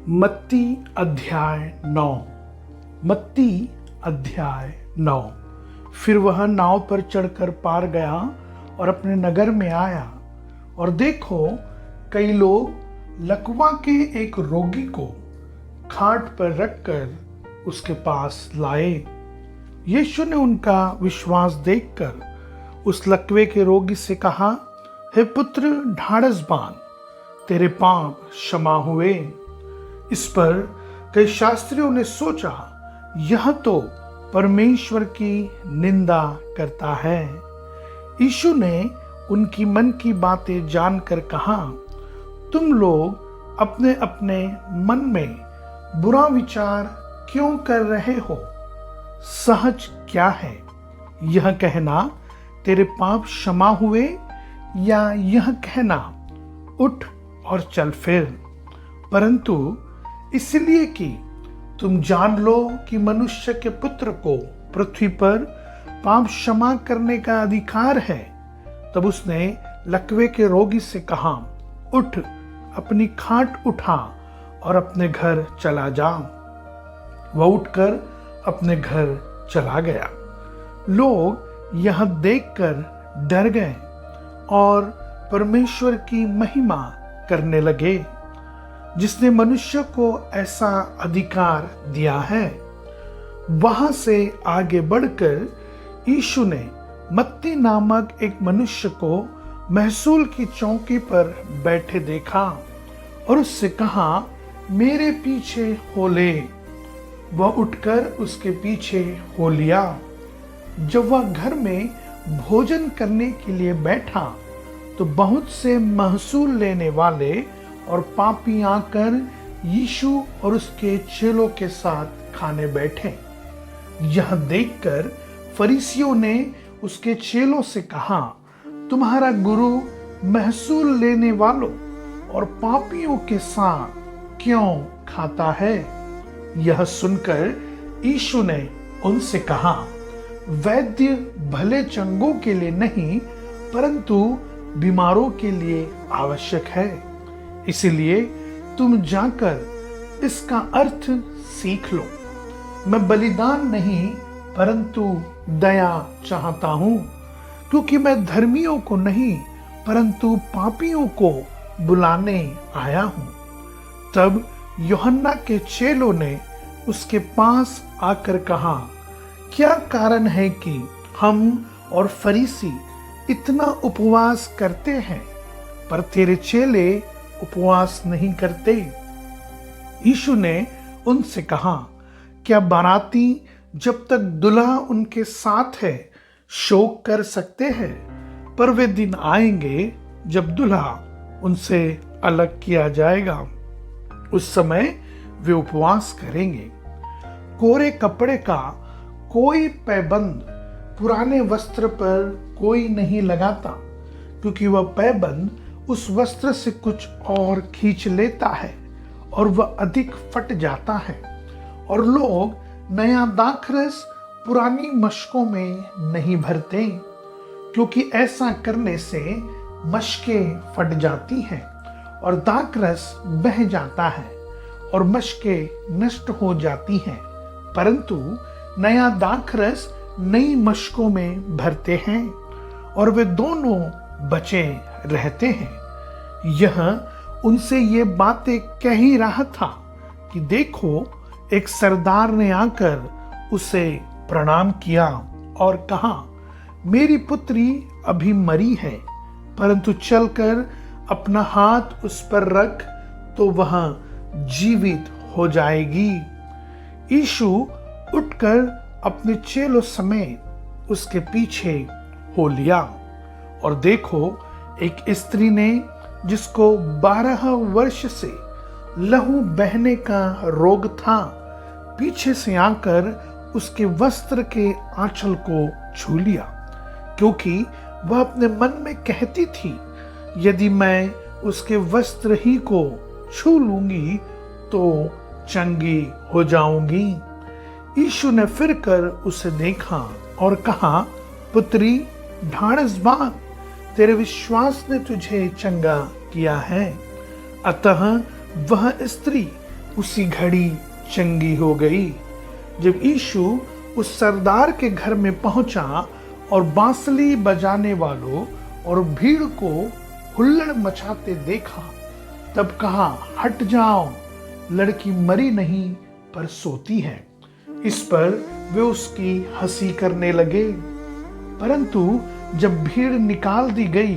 मत्ती अध्याय 9। मत्ती अध्याय 9। फिर वह नाव पर चढ़कर पार गया और अपने नगर में आया, और देखो, कई लोग लकवा के एक रोगी को खाट पर रखकर उसके पास लाए। यीशु ने उनका विश्वास देखकर उस लकवे के रोगी से कहा, हे पुत्र, ढाढ़स बांध, तेरे पाप क्षमा हुए। इस पर कई शास्त्रियों ने सोचा, यह तो परमेश्वर की निंदा करता है। यीशु ने उनकी मन की बातें जानकर कहा, तुम लोग अपने अपने मन में बुरा विचार क्यों कर रहे हो? सहज क्या है, यह कहना तेरे पाप क्षमा हुए, या यह कहना उठ और चल फिर? परंतु इसलिए कि तुम जान लो कि मनुष्य के पुत्र को पृथ्वी पर पाप क्षमा करने का अधिकार है। तब उसने लकवे के रोगी से कहा, उठ, अपनी खाट उठा और अपने घर चला जा। वह उठकर अपने घर चला गया। लोग यह देखकर डर गए और परमेश्वर की महिमा करने लगे, जिसने मनुष्य को ऐसा अधिकार दिया है। वहां से आगे बढ़कर यीशु ने मत्ती नामक एक मनुष्य को महसूल की चौकी पर बैठे देखा और उससे कहा, मेरे पीछे हो ले। वह उठकर उसके पीछे हो लिया। जब वह घर में भोजन करने के लिए बैठा तो बहुत से महसूल लेने वाले और पापी आकर यीशु और उसके चेलों के साथ खाने बैठे। यह देखकर फरीसियों ने उसके चेलों से कहा, तुम्हारा गुरु महसूल लेने वालों और पापियों के साथ क्यों खाता है? यह सुनकर यीशु ने उनसे कहा, वैद्य भले चंगों के लिए नहीं परंतु बीमारों के लिए आवश्यक है। इसलिए तुम जाकर इसका अर्थ सीख लो। मैं बलिदान नहीं परंतु दया चाहता हूं, क्योंकि मैं धर्मियों को नहीं परंतु पापियों को बुलाने आया हूं। तब यूहन्ना के चेलों ने उसके पास आकर कहा, क्या कारण है कि हम और फरीसी इतना उपवास करते हैं, पर तेरे चेले उपवास नहीं करते? यीशु ने उनसे कहा, क्या बाराती जब तक दुल्हा उनके साथ है शोक कर सकते हैं? पर वे दिन आएंगे जब दुल्हा उनसे अलग किया जाएगा, उस समय वे उपवास करेंगे। कोरे कपड़े का कोई पैबंद पुराने वस्त्र पर कोई नहीं लगाता, क्योंकि वह पैबंद उस वस्त्र से कुछ और खींच लेता है और वह अधिक फट जाता है। और लोग नया दाखरस पुरानी मशकों में नहीं भरते, क्योंकि ऐसा करने से मशकें फट जाती हैं और दाखरस बह जाता है और मशकें नष्ट हो जाती हैं। परंतु नया दाखरस नई मशकों में भरते हैं और वे दोनों बचे रहते हैं। यह उनसे ये बातें कह ही रहा था कि देखो, एक सरदार ने आकर उसे प्रणाम किया और कहा, मेरी पुत्री अभी मरी है, परंतु चलकर अपना हाथ उस पर रख तो वह जीवित हो जाएगी। यीशु उठकर अपने चेलों समेत उसके पीछे हो लिया। और देखो, एक स्त्री ने जिसको 12 वर्ष से लहू बहने का रोग था, पीछे से आकर उसके वस्त्र के आंचल को छू लिया, क्योंकि वह अपने मन में कहती थी, यदि मैं उसके वस्त्र ही को छू लूंगी तो चंगी हो जाऊंगी। यीशु ने फिर कर उसे देखा और कहा, पुत्री, ढाढ़स बांध, तेरे विश्वास ने तुझे चंगा किया है। अतः वह स्त्री उसी घड़ी चंगी हो गई। जब यीशु उस सरदार के घर में पहुंचा और बांसुरी बजाने वालों और भीड़ को हुल्लड़ मचाते देखा, तब कहा, हट जाओ, लड़की मरी नहीं पर सोती है। इस पर वे उसकी हंसी करने लगे। परंतु जब भीड़ निकाल दी गई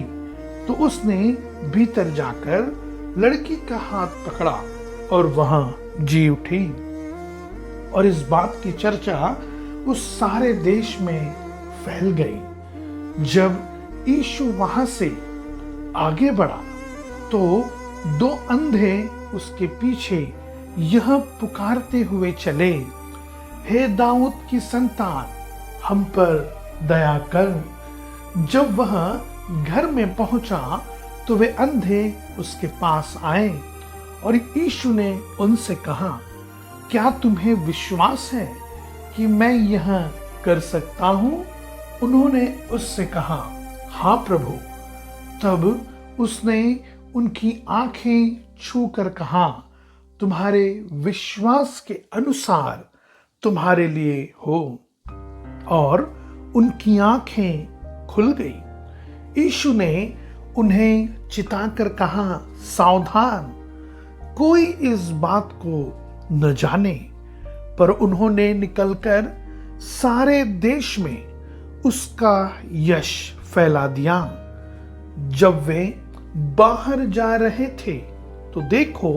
तो उसने भीतर जाकर लड़की का हाथ पकड़ा और वहां जी उठी। और इस बात की चर्चा उस सारे देश में फैल गई। जब यीशु वहां से आगे बढ़ा तो 2 अंधे उसके पीछे यह पुकारते हुए चले, हे दाऊद की संतान, हम पर दया कर। जब वह घर में पहुंचा तो वे अंधे उसके पास आए और यीशु ने उनसे कहा, क्या तुम्हें विश्वास है कि मैं यह कर सकता हूं? उन्होंने उससे कहा, हाँ प्रभु। तब उसने उनकी आंखें छूकर कहा, तुम्हारे विश्वास के अनुसार तुम्हारे लिए हो। और उनकी आंखें खुल गई। यीशु ने उन्हें चिताकर कहा, सावधान, कोई इस बात को न जाने। पर उन्होंने निकलकर सारे देश में उसका यश फैला दिया। जब वे बाहर जा रहे थे तो देखो,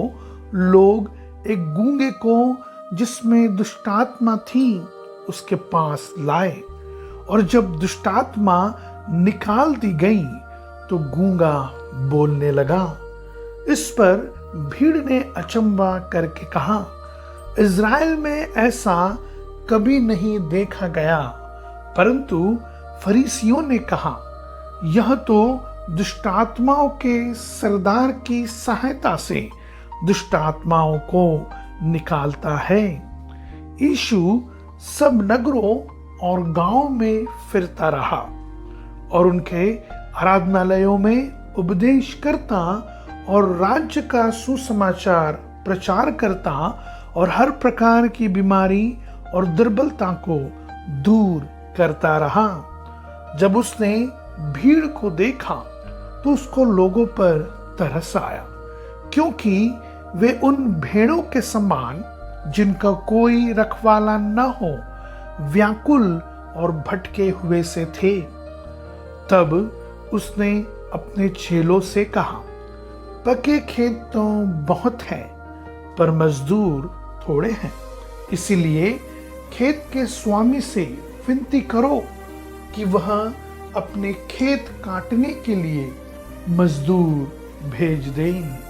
लोग एक गूंगे को जिसमें दुष्टात्मा थी उसके पास लाए। और जब दुष्टात्मा निकाल दी गई तो गूंगा बोलने लगा। इस पर भीड़ ने अचंभा करके कहा, इज़राइल में ऐसा कभी नहीं देखा गया। परंतु फरीसियों ने कहा, यह तो दुष्टात्माओं के सरदार की सहायता से दुष्टात्माओं को निकालता है। यीशु सब नगरों और गांवों में फिरता रहा और उनके आराधनालयों में उपदेश करता और राज्य का सुसमाचार प्रचार करता और हर प्रकार की बीमारी और दुर्बलता को दूर करता रहा। जब उसने भीड़ को देखा तो उसको लोगों पर तरस आया, क्योंकि वे उन भेड़ों के समान जिनका कोई रखवाला न हो व्याकुल और भटके हुए से थे। तब उसने अपने चेलों से कहा, पके खेत तो बहुत हैं पर मजदूर थोड़े हैं। इसीलिए खेत के स्वामी से विनती करो कि वह अपने खेत काटने के लिए मजदूर भेज दें।